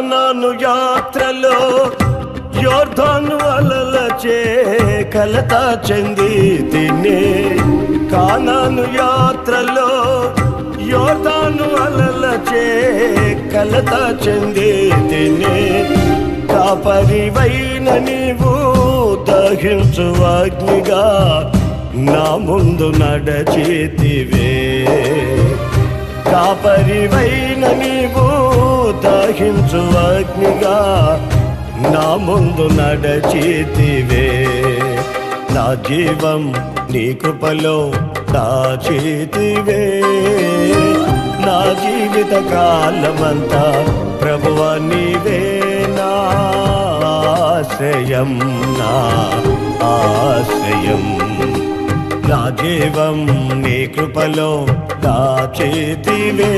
నాను యాత్రలో యోర్దాను అలలచే కలత చెంది తినే, కానాను యాత్రలో యోర్దాను అలలచే కలత చెంది తినే, కాపరివైన నీవు దహించు అగ్నిగా నా ముందు నడచితివే, కాపరివైన నీవు దహించు అగ్నిగా నా ముందు నడచితివే, నా జీవం నీ కృపలో దాచితివే, నా జీవిత కాలమంతా ప్రభువా నీవే నా ఆశ్రయం, నా ఆశ్రయం, నా జీవం నీ కృపలో దాచితివే.